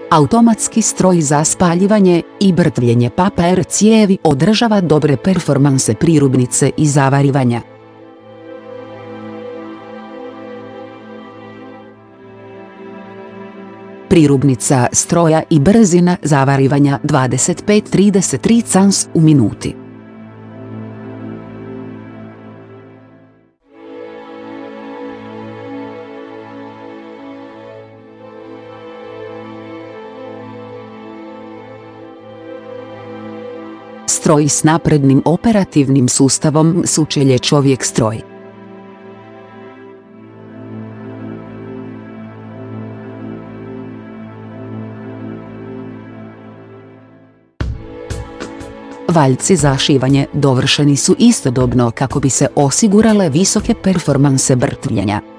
Automatski stroj za spaljivanje i brtvljenje papir cijevi održava dobre performanse prirubnice i zavarivanja. Prirubnica stroja i brzina zavarivanja 25-33 cans u minuti. Stroj s naprednim operativnim sustavom sučelje čovjek stroj. Valjci za šivanje dovršeni su istodobno kako bi se osigurale visoke performanse brtvljenja.